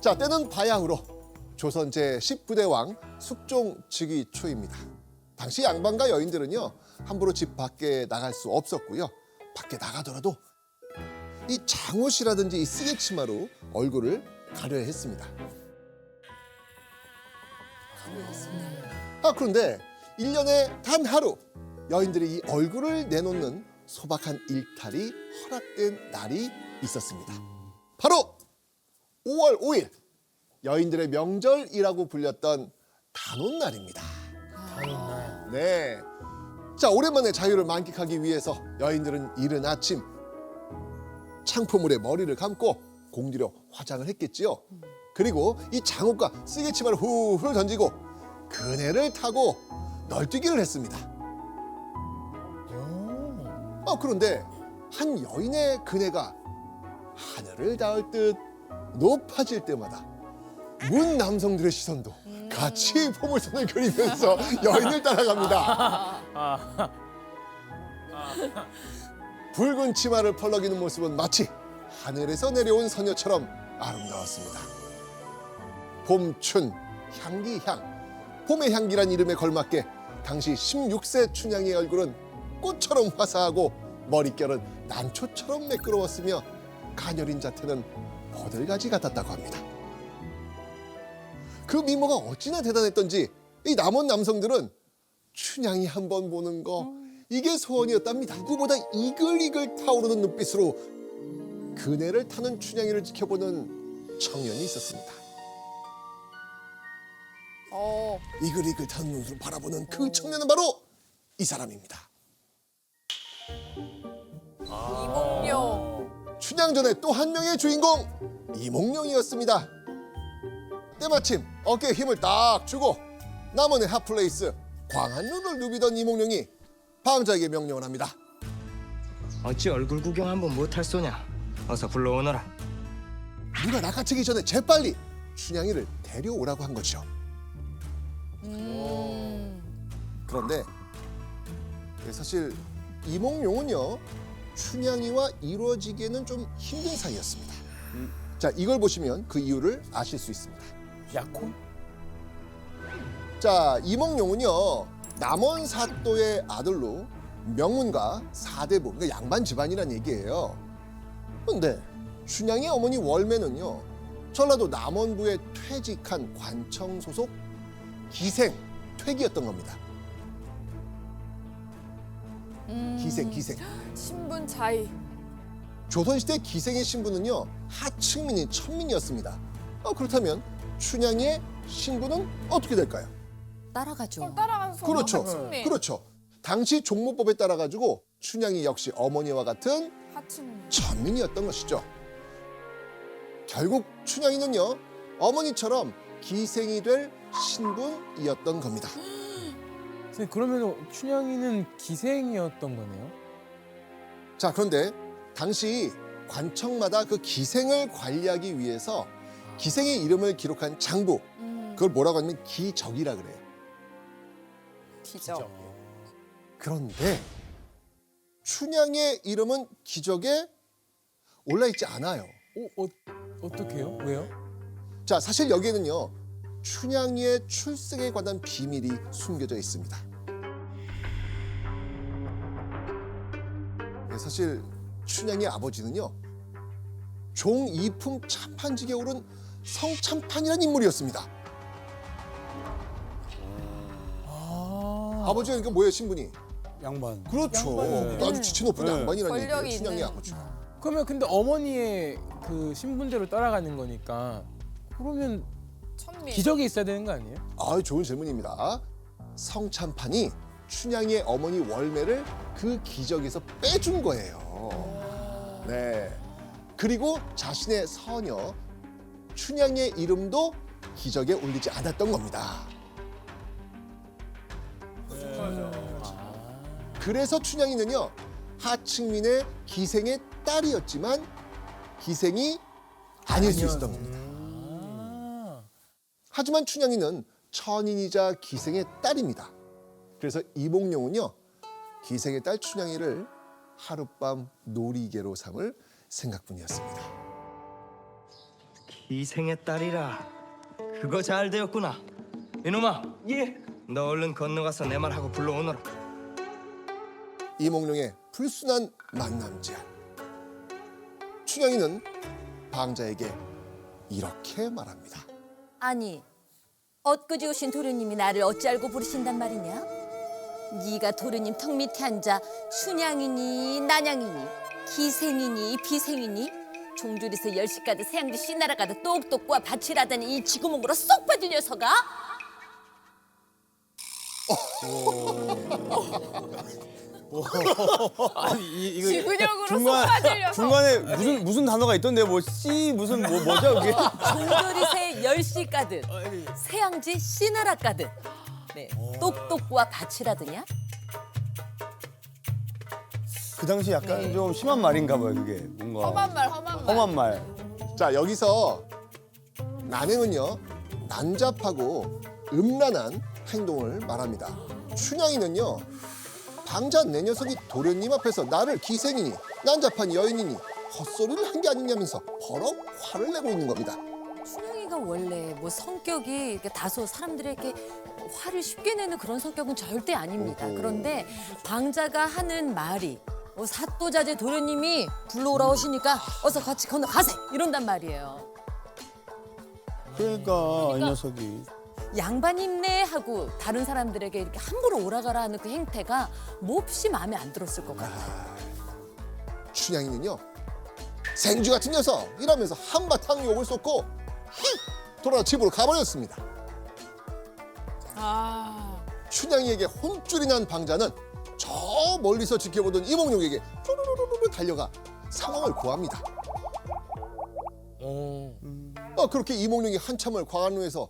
자, 때는 바야흐로 조선 제19대 왕 숙종 즉위 초입니다. 당시 양반과 여인들은요, 함부로 집 밖에 나갈 수 없었고요. 밖에 나가더라도 이 장옷이라든지 이 쓰개 치마로 얼굴을 가려야 했습니다. 그런데 1년에 단 하루 여인들이 이 얼굴을 내놓는 소박한 일탈이 허락된 날이 있었습니다. 바로 5월 5일 여인들의 명절이라고 불렸던 단오날입니다. 단오날. 네. 자, 오랜만에 자유를 만끽하기 위해서 여인들은 이른 아침 창포물에 머리를 감고 공들여 화장을 했겠지요. 그리고 이 장옷과 쓰개치마를 훌훌 던지고 그네를 타고 널뛰기를 했습니다. 그런데 한 여인의 그네가 하늘을 닿을 듯 높아질 때마다 문 남성들의 시선도 같이 포물선을 그리면서 여인을 따라갑니다. 붉은 치마를 펄럭이는 모습은 마치 하늘에서 내려온 소녀처럼 아름다웠습니다. 봄춘, 향기향, 봄의 향기란 이름에 걸맞게 당시 16세 춘향의 얼굴은 꽃처럼 화사하고 머릿결은 난초처럼 매끄러웠으며 가녀린 자태는 버들가지 같았다고 합니다. 그 미모가 어찌나 대단했던지 이 남원 남성들은 춘향이 한번 보는 거 이게 소원이었답니다. 누구보다 이글이글 타오르는 눈빛으로 그네를 타는 춘향이를 지켜보는 청년이 있었습니다. 이글이글 타는 눈으로 바라보는 그 청년은 바로 이 사람입니다. 이몽룡. 춘향전의 또 한 명의 주인공 이몽룡이었습니다. 때마침 어깨에 힘을 딱 주고 남원의 핫플레이스 광한루를 누비던 이몽룡이 방자에게 명령을 합니다. 어찌 얼굴 구경 한번 못할 소냐? 어서 불러오너라. 누가 낚아채기 전에 재빨리 춘향이를 데려오라고 한 거죠. 그런데 사실 이몽룡은요, 춘향이와 이루어지기에는 좀 힘든 사이였습니다. 자, 이걸 보시면 그 이유를 아실 수 있습니다. 약혼? 자, 이몽룡은요, 남원 사또의 아들로 명문가 사대부, 그러니까 양반 집안이란 얘기예요. 그런데 춘향의 어머니 월매는요, 전라도 남원부에 퇴직한 관청 소속 기생, 퇴기였던 겁니다. 기생. 신분 차이. 조선시대 기생의 신분은요, 하층민인 천민이었습니다. 그렇다면 춘향의 신분은 어떻게 될까요? 따라가죠. 따라가서 그렇죠. 하층민. 그렇죠. 당시 종모법에 따라 가지고 춘향이 역시 어머니와 같은 하층민. 천민이었던 것이죠. 결국 춘향이는요, 어머니처럼 기생이 될 신분이었던 겁니다. 선생님, 그러면 춘향이는 기생이었던 거네요? 자, 그런데 당시 관청마다 그 기생을 관리하기 위해서 기생의 이름을 기록한 장부, 그걸 뭐라고 하냐면 기적이라 그래요. 기적. 그런데 춘향의 이름은 기적에 올라있지 않아요. 어떻게요? 왜요? 자, 사실 여기에는요, 춘향이의 출생에 관한 비밀이 숨겨져 있습니다. 사실 춘향의 아버지는요, 종이품 참판직에 오른 성참판이라는 인물이었습니다. 아버지가 그러니까 뭐예요, 신분이? 양반. 그렇죠. 양반이네. 아주 지체 높은 양반이라는 얘기예요, 권력이 춘향의 있는. 아버지가. 그러면 근데 어머니의 그 신분대로 따라가는 거니까 그러면 천민. 기적이 있어야 되는 거 아니에요? 좋은 질문입니다. 성참판이 춘향이의 어머니 월매를 그 기적에서 빼준 거예요. 네. 그리고 자신의 서녀 춘향의 이름도 기적에 올리지 않았던 겁니다. 그래서 춘향이는요, 하층민의 기생의 딸이었지만 기생이 아닐 수 있었던 겁니다. 하지만 춘향이는 천인이자 기생의 딸입니다. 그래서 이몽룡은요, 기생의 딸 춘향이를 하룻밤 놀이개로 삼을 생각뿐이었습니다. 기생의 딸이라. 그거 잘 되었구나. 이놈아. 예. 너 얼른 건너가서 내 말하고 불러오너라. 이몽룡의 불순한 만남 제안. 춘향이는 방자에게 이렇게 말합니다. 아니, 엊그제 오신 도련님이 나를 어찌 알고 부르신단 말이냐? 네가 도련님 턱 밑에 앉아 춘향이니 난향이니 기생이니 비생이니 종조리에서 10시 가듯 세양지 씨나라 가듯 똑똑 꼬아 바치라더니 이 지구멍으로 쏙 빠진 녀석아? 아니 이거 지구력으로 쏙 빠지려서. 중간에 무슨 단어가 있던데 뭐 C 무슨 뭐죠 그게? 종조리새 10시 가듯 세양지 씨나라 가듯 네, 똑똑 꼬아 바치라더냐? 그 당시 약간 좀 심한 말인가 봐요 그게 뭔가 험한 말, 험한 말. 험한 말. 자, 여기서 난행은요, 난잡하고 음란한 행동을 말합니다. 춘향이는요, 방자 내 녀석이 도련님 앞에서 나를 기생이니 난잡한 여인이니 헛소리를 한 게 아니냐면서 버럭 화를 내고 있는 겁니다. 춘향이가 원래 뭐 성격이 이렇게 다소 사람들에게 화를 쉽게 내는 그런 성격은 절대 아닙니다. 그런데 방자가 하는 말이 사또자제 도련님이 불러오라 하시니까 어서 같이 건너가세 이런단 말이에요. 그러니까 이 녀석이 양반 있네 하고 다른 사람들에게 이렇게 함부로 오라가라 하는 그 행태가 몹시 마음에 안 들었을 것 같아요. 춘향이는요, 생쥐 같은 녀석 이러면서 한바탕 욕을 쏟고 돌아서 집으로 가버렸습니다. 아, 춘향이에게 혼쭐이 난 방자는 저 멀리서 지켜보던 이몽룡에게 쪼르르르르 달려가 상황을 고합니다. 그렇게 이몽룡이 한참을 광안루에서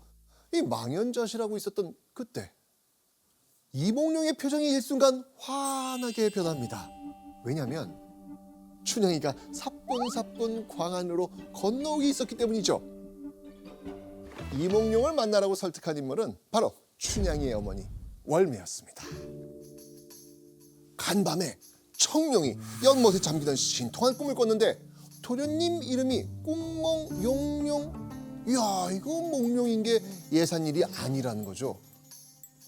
이 망연자실하고 있었던 그때 이몽룡의 표정이 일순간 환하게 변합니다. 왜냐하면 춘향이가 사뿐사뿐 광안루로 건너오기 있었기 때문이죠. 이몽룡을 만나라고 설득한 인물은 바로 춘향이의 어머니 월매였습니다. 간밤에 청룡이 연못에 잠기던 신통한 꿈을 꿨는데 도련님 이름이 꿍몽용룡. 이야, 이거 몽룡인 게 예산일이 아니라는 거죠.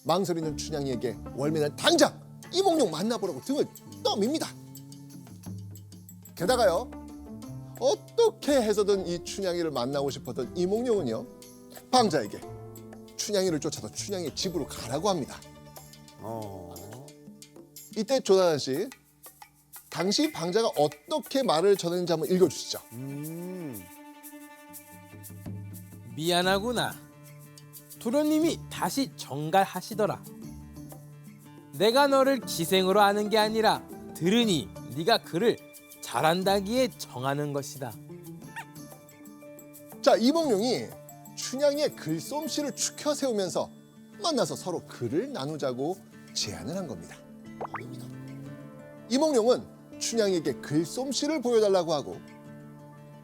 망설이는 춘향이에게 월매는 당장 이몽룡 만나보라고 등을 떠밉니다. 게다가요, 어떻게 해서든 이 춘향이를 만나고 싶었던 이몽룡은요, 방자에게 춘향이를 쫓아서 춘향이의 집으로 가라고 합니다. 이때 조나단 씨, 당시 방자가 어떻게 말을 전했는지 한번 읽어주시죠. 미안하구나. 도련님이 다시 정갈하시더라. 내가 너를 기생으로 아는 게 아니라 들으니 네가 글을 잘한다기에 정하는 것이다. 자, 이몽룡이 춘향이의 글솜씨를 추켜 세우면서 만나서 서로 글을 나누자고 제안을 한 겁니다. 이몽룡은 춘향이에게 글솜씨를 보여달라고 하고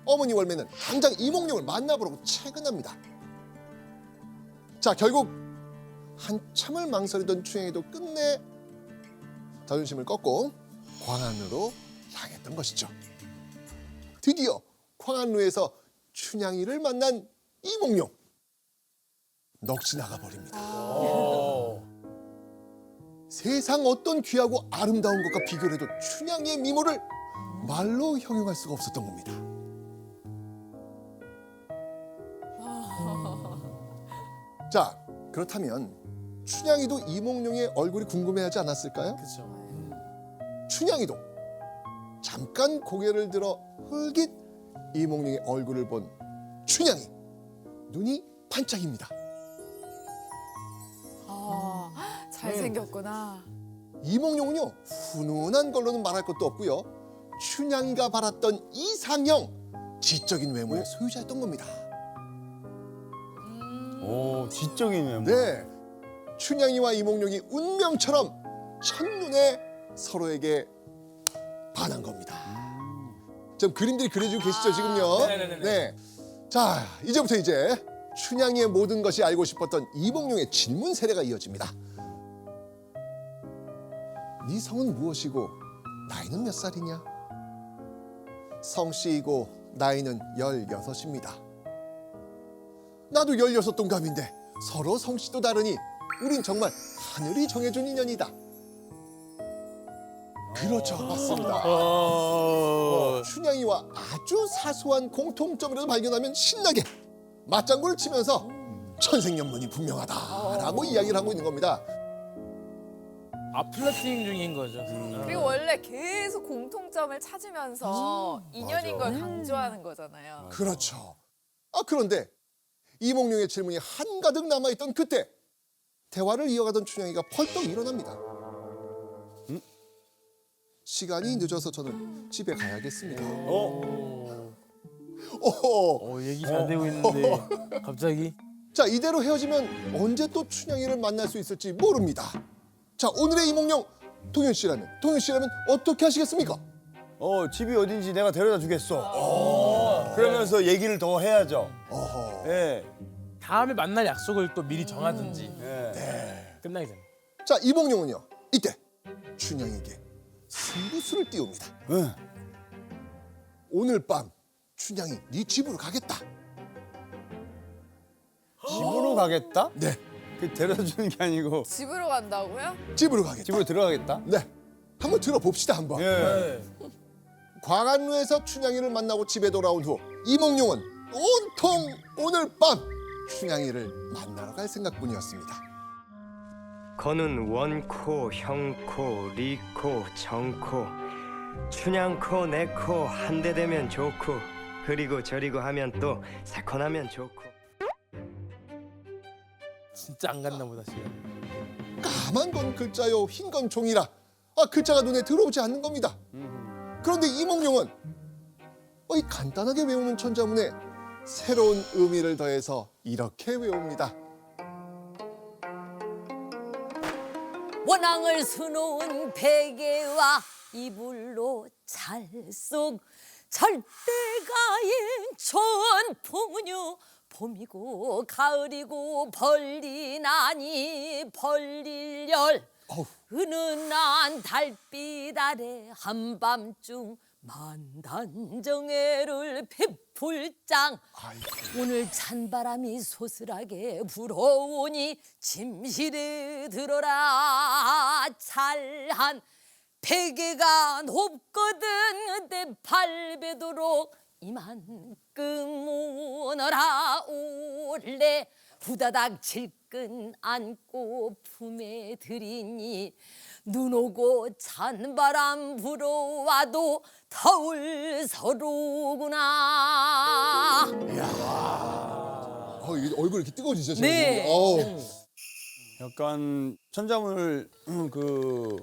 어머니 월매는 당장 이몽룡을 만나보라고 채근합니다. 자, 결국 한참을 망설이던 춘향이도 끝내 자존심을 꺾고 광안루로 향했던 것이죠. 드디어 광안루에서 춘향이를 만난 이몽룡, 넋이 나가버립니다. 세상 어떤 귀하고 아름다운 것과 비교를 해도 춘향이의 미모를 말로 형용할 수가 없었던 겁니다. 자, 그렇다면 춘향이도 이몽룡의 얼굴이 궁금해하지 않았을까요? 그렇죠. 춘향이도 잠깐 고개를 들어 흘깃 이몽룡의 얼굴을 본 춘향이 눈이 반짝입니다. 잘생겼구나. 이몽룡은요, 훈훈한 걸로는 말할 것도 없고요, 춘향이가 바랐던 이상형 지적인 외모의 소유자였던 겁니다. 오 지적인 외모. 네, 춘향이와 이몽룡이 운명처럼 첫눈에 서로에게 반한 겁니다. 지금 그림들이 그려지고 계시죠, 지금요? 네네네네. 네. 자, 이제부터 이제 춘향이의 모든 것이 알고 싶었던 이몽룡의 질문 세례가 이어집니다. 네 성은 무엇이고 나이는 몇 살이냐? 성씨이고 나이는 16입니다. 나도 16동갑인데 서로 성씨도 다르니 우린 정말 하늘이 정해준 인연이다. 그렇죠, 맞습니다. 춘향이와 아주 사소한 공통점이라도 발견하면 신나게 맞장구를 치면서 천생연분이 분명하다라고 이야기를 하고 있는 겁니다. 플러팅 중인 거죠. 그리고 원래 계속 공통점을 찾으면서 인연인 맞아. 걸 강조하는 거잖아요. 그렇죠. 그런데 이몽룡의 질문이 한가득 남아있던 그때 대화를 이어가던 춘향이가 펄떡 일어납니다. 시간이 늦어서 저는 집에 가야겠습니다. 얘기 잘 되고 있는데 갑자기 자, 이대로 헤어지면 언제 또 춘향이를 만날 수 있을지 모릅니다. 자, 오늘의 이몽룡 동현 씨라면 어떻게 하시겠습니까? 집이 어딘지 내가 데려다 주겠어. 그러면서 얘기를 더 해야죠. 예. 다음에 만날 약속을 또 미리 정하든지 예. 끝나기 전에. 자, 이몽룡은요 이때 춘향에게 승부수를 띄웁니다. 응. 오늘 밤 춘향이 네 집으로 가겠다. 집으로 가겠다? 네, 그 데려다 주는 게 아니고 집으로 간다고요? 집으로 가겠다. 집으로 들어가겠다? 네, 한번 들어봅시다 한번. 예. 광안루에서 춘향이를 만나고 집에 돌아온 후 이몽룡은 온통 오늘 밤 춘향이를 만나러 갈 생각뿐이었습니다. 거는 원코, 형코, 리코, 정코, 춘향코, 내코 한대 되면 좋고 그리고 저리고 하면 또 새코나면 좋고. 진짜 안 갔나 보다 지금. 까만 건 글자요, 흰 건 종이라 글자가 눈에 들어오지 않는 겁니다. 그런데 이몽룡은 이 간단하게 외우는 천자문에 새로운 의미를 더해서 이렇게 외웁니다. 원앙을 수놓은 베개와 이불로 찰속 절대가인 전풍은요 봄이고 가을이고 벌리나니 벌릴열 어우. 은은한 달빛 아래 한밤중 만단정해를 베풀장 오늘 찬바람이 소슬하게 불어오니 침실에 들어라 찰한 베개가 높거든 내 발베도록 이만큼 오너라 올래 후다닥 질끈 안고 품에 들이니 눈 오고 찬바람 불어와도 더울 서로구나. 이게 얼굴이 이렇게 뜨거워지죠 지금. 네. 약간 천자문을 그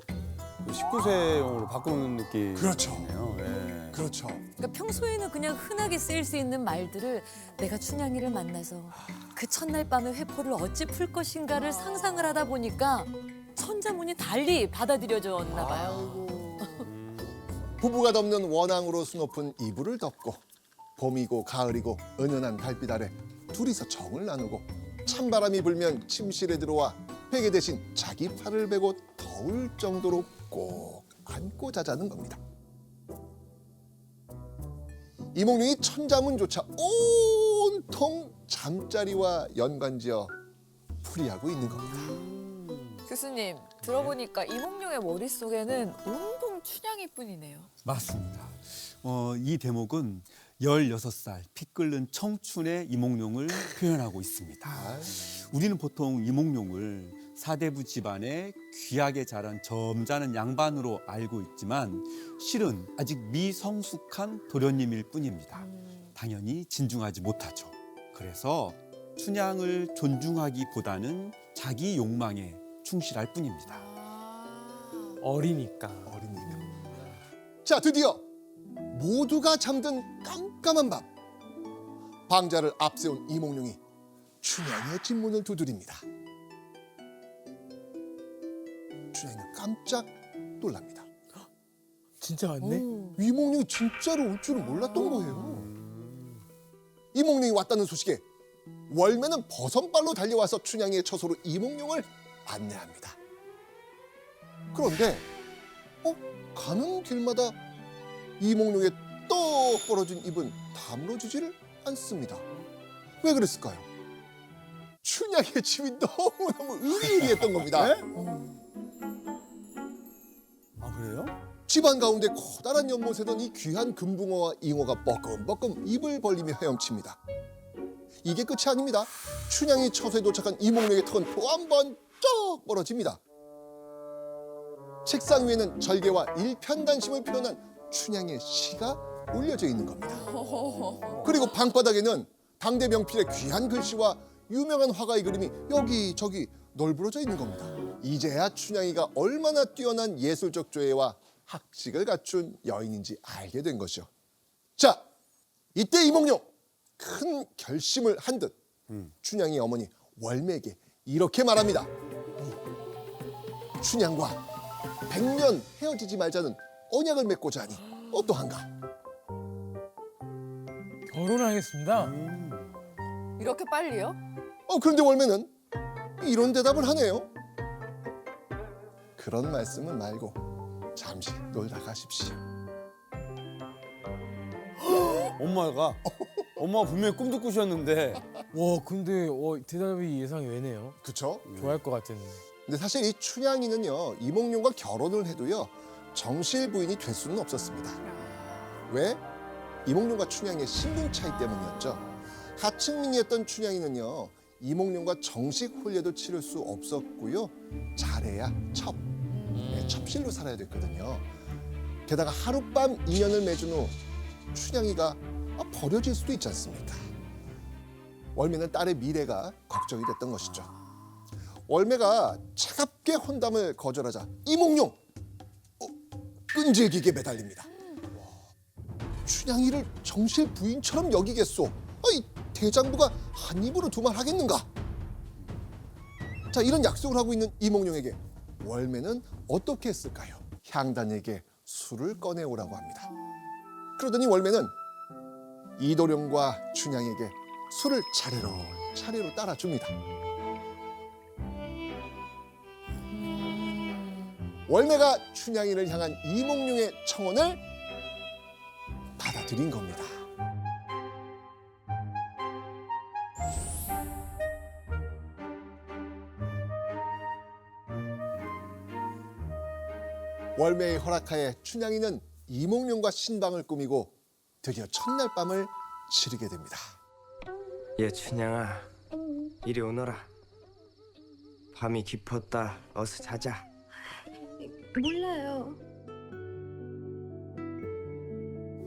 19세용으로 바꾸는 느낌이네요. 그렇죠. 예. 그렇죠. 그러니까 평소에는 그냥 흔하게 쓰일 수 있는 말들을 내가 춘향이를 만나서 그 첫날 밤의 회포를 어찌 풀 것인가를 상상을 하다 보니까 천자문이 달리 받아들여졌나 봐요. 부부가 덮는 원앙으로 수놓은 이불을 덮고 봄이고 가을이고 은은한 달빛 아래 둘이서 정을 나누고 찬바람이 불면 침실에 들어와 베개 대신 자기 팔을 베고 더울 정도로 꼭 안고 자자는 겁니다. 이몽룡이 천자문조차 온통 잠자리와 연관지어 풀이하고 있는 겁니다. 교수님 들어보니까 이몽룡의 머릿속에는 온통 춘향이뿐이네요. 맞습니다. 이 대목은 16살 피 끓는 청춘의 이몽룡을 표현하고 있습니다. 우리는 보통 이몽룡을 사대부 집안의 귀하게 자란 점잖은 양반으로 알고 있지만 실은 아직 미성숙한 도련님일 뿐입니다. 당연히 진중하지 못하죠. 그래서 춘향을 존중하기보다는 자기 욕망에 충실할 뿐입니다. 어리니까. 자, 드디어 모두가 잠든 깜깜한 밤 방자를 앞세운 이몽룡이 춘향의 집문을 두드립니다. 춘향이는 깜짝 놀랍니다. 진짜 왔네? 이몽룡이 진짜로 올 줄은 몰랐던 거예요. 이몽룡이 왔다는 소식에 월매는 버선발로 달려와서 춘향이의 처소로 이몽룡을 안내합니다. 그런데 가는 길마다 이몽룡의 떡 벌어진 입은 다물어지지를 않습니다. 왜 그랬을까요? 춘향의 집이 너무너무 의리의리했던 겁니다. 아 그래요? 집안 가운데 커다란 연못에던 이 귀한 금붕어와 잉어가 뻐끔뻐끔 입을 벌리며 헤엄칩니다. 이게 끝이 아닙니다. 춘향이 처소에 도착한 이몽룡의 턱은 또 한 번 쩍 벌어집니다. 책상 위에는 절개와 일편단심을 표현한 춘향의 시가 올려져 있는 겁니다. 그리고 방바닥에는 당대 명필의 귀한 글씨와 유명한 화가의 그림이 여기저기 널브러져 있는 겁니다. 이제야 춘향이가 얼마나 뛰어난 예술적 조예와 학식을 갖춘 여인인지 알게 된 것이죠. 자, 이때 이몽룡 큰 결심을 한 듯 춘향이 어머니 월매에게 이렇게 말합니다. 춘향과 100년 헤어지지 말자는 언약을 맺고자 하니 어떠한가? 결혼하겠습니다. 이렇게 빨리요? 그런데 월매는 이런 대답을 하네요. 그런 말씀은 말고 잠시 놀다 가십시오. 엄마가 분명히 꿈도 꾸셨는데 와 근데 대답이 예상이 외네요. 그쵸? 좋아할 것 같은데. 근데 사실 이 춘향이는요 이몽룡과 결혼을 해도요 정실 부인이 될 수는 없었습니다. 왜? 이몽룡과 춘향의 신분 차이 때문이었죠. 하층민이었던 춘향이는요 이몽룡과 정식 혼례도 치를 수 없었고요. 잘해야 첩실로 살아야 됐거든요. 게다가 하룻밤 인연을 맺은 후 춘향이가 버려질 수도 있지 않습니까? 월매는 딸의 미래가 걱정이 됐던 것이죠. 월매가 차갑게 혼담을 거절하자 이몽룡 끈질기게 매달립니다. 춘향이를 정실 부인처럼 여기겠소. 이 대장부가 한 입으로 두말하겠는가? 자, 이런 약속을 하고 있는 이몽룡에게 월매는 어떻게 했을까요? 향단에게 술을 꺼내오라고 합니다. 그러더니 월매는 이도령과 춘향에게 술을 차례로 따라줍니다. 월매가 춘향이를 향한 이몽룡의 청혼을 받아들인 겁니다. 월매의 허락하에 춘향이는 이몽룡과 신방을 꾸미고 드디어 첫날 밤을 치르게 됩니다. 예 춘향아 이리 오너라. 밤이 깊었다. 어서 자자. 몰라요.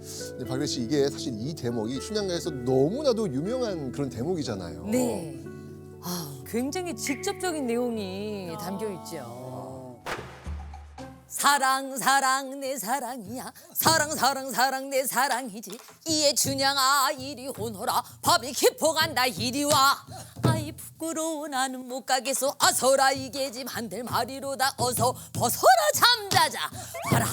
근데 박래 씨 이게 사실 이 대목이 춘향가에서 너무나도 유명한 그런 대목이잖아요. 네. 굉장히 직접적인 내용이 담겨 있죠. 사랑 내 사랑이야. 사랑 내 사랑이지. 이에 춘향아 이리 오너라. 밤이 깊어간다 이리 와. 아이 부끄러워 나는 못 가겠어. 어서라 이게 집 한들 말이로다. 어서 벗어라 잠자자. 화락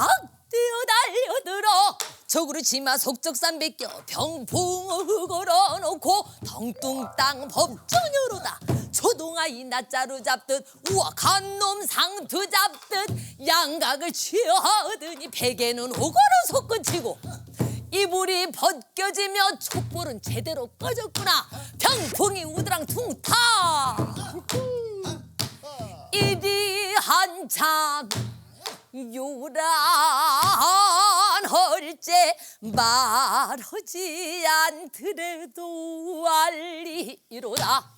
뛰어 달려들어. 저구리 치마 속적산 벗겨 병풍을 걸어놓고 덩뚱땅 법전으로다. 초동아이 낮자루 잡듯 우악한 놈 상투 잡듯 양각을 취하더니 베개는 오거로 속끝치고 이불이 벗겨지며 촛불은 제대로 꺼졌구나. 병풍이 우드랑퉁타. 이리 한참 요란할제 말하지 않더라도 알리로다.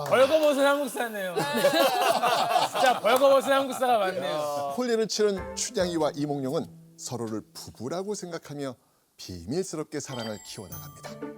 벌거벗은 한국사네요. 진짜 벌거벗은 한국사가 맞네요. 혼례를 치른 춘향이와 이몽룡은 서로를 부부라고 생각하며 비밀스럽게 사랑을 키워나갑니다.